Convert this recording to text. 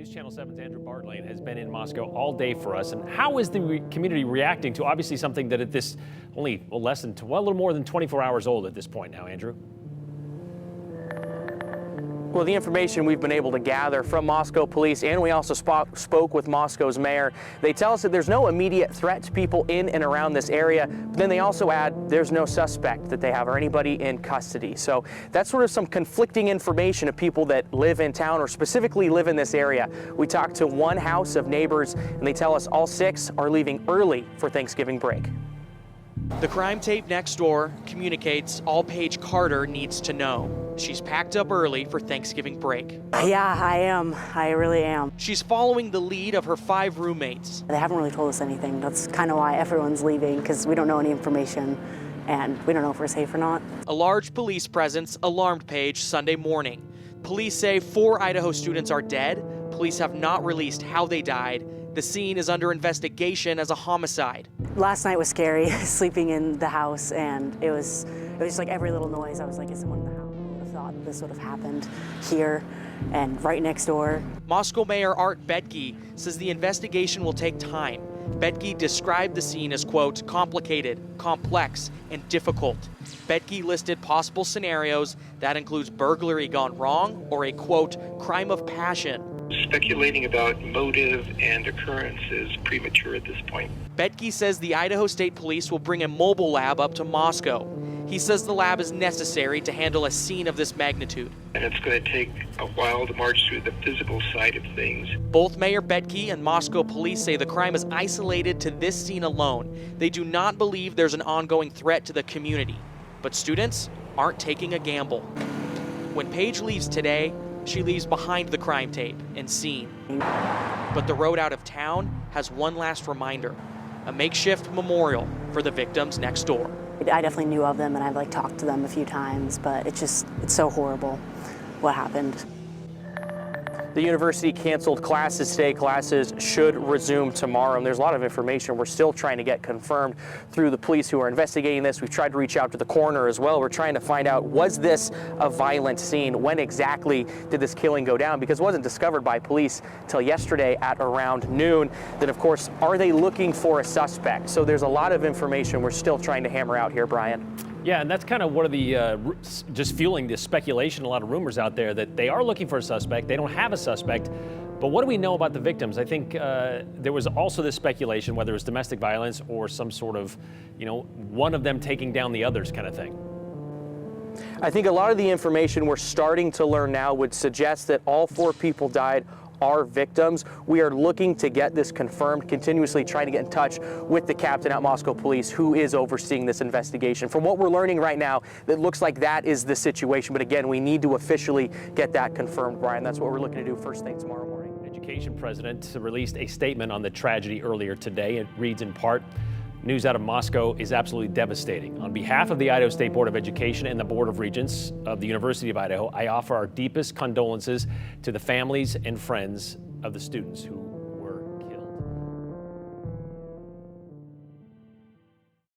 News Channel 7's Andrew Bartlane has been in Moscow all day for us. And how is the community reacting to obviously something that at this only a little more than 24 hours old at this point now, Andrew? Well, the information we've been able to gather from Moscow police, and we also spoke with Moscow's mayor, they tell us that there's no immediate threat to people in and around this area. But then they also add there's no suspect that they have or anybody in custody. So that's sort of some conflicting information of people that live in town or specifically live in this area. We talked to one house of neighbors, and they tell us all 6 are leaving early for Thanksgiving break. The crime tape next door communicates all Paige Carter needs to know. She's packed up early for Thanksgiving break. Yeah, I am. I really am. She's following the lead of her 5 roommates. They haven't really told us anything. That's kind of why everyone's leaving, because we don't know any information and we don't know if we're safe or not. A large police presence alarmed Paige Sunday morning. Police say 4 Idaho students are dead. Police have not released how they died. The scene is under investigation as a homicide. Last night was scary, sleeping in the house, and it was just like every little noise. I was like, is someone in the house? I would have thought this would have happened here and right next door. Moscow Mayor Art Betke says the investigation will take time. Betke described the scene as, quote, complicated, complex, and difficult. Betke listed possible scenarios that includes burglary gone wrong or a, quote, crime of passion. Speculating about motive and occurrence is premature at this point. Betke says the Idaho State Police will bring a mobile lab up to Moscow. He says the lab is necessary to handle a scene of this magnitude. And it's going to take a while to march through the physical side of things. Both Mayor Betke and Moscow police say the crime is isolated to this scene alone. They do not believe there's an ongoing threat to the community. But students aren't taking a gamble. When Paige leaves today, she leaves behind the crime tape and scene. But the road out of town has one last reminder, a makeshift memorial for the victims next door. I definitely knew of them and I've talked to them a few times, but it's so horrible what happened. The university canceled classes today. Classes should resume tomorrow. And there's a lot of information we're still trying to get confirmed through the police who are investigating this. We've tried to reach out to the coroner as well. We're trying to find out, was this a violent scene? When exactly did this killing go down? Because it wasn't discovered by police till yesterday at around noon. Then, of course, are they looking for a suspect? So there's a lot of information we're still trying to hammer out here, Brian. Yeah, and that's kind of one of the just fueling this speculation, a lot of rumors out there that they are looking for a suspect. They don't have a suspect. But what do we know about the victims? I think there was also this speculation, whether it was domestic violence or some sort of, one of them taking down the others kind of thing. I think a lot of the information we're starting to learn now would suggest that all 4 people died are victims. We are looking to get this confirmed, continuously trying to get in touch with the captain at Moscow Police who is overseeing this investigation. From what we're learning right now, it looks like that is the situation. But again, we need to officially get that confirmed, Brian. That's what we're looking to do first thing tomorrow morning. Education president released a statement on the tragedy earlier today. It reads in part, news out of Moscow is absolutely devastating. On behalf of the Idaho State Board of Education and the Board of Regents of the University of Idaho, I offer our deepest condolences to the families and friends of the students who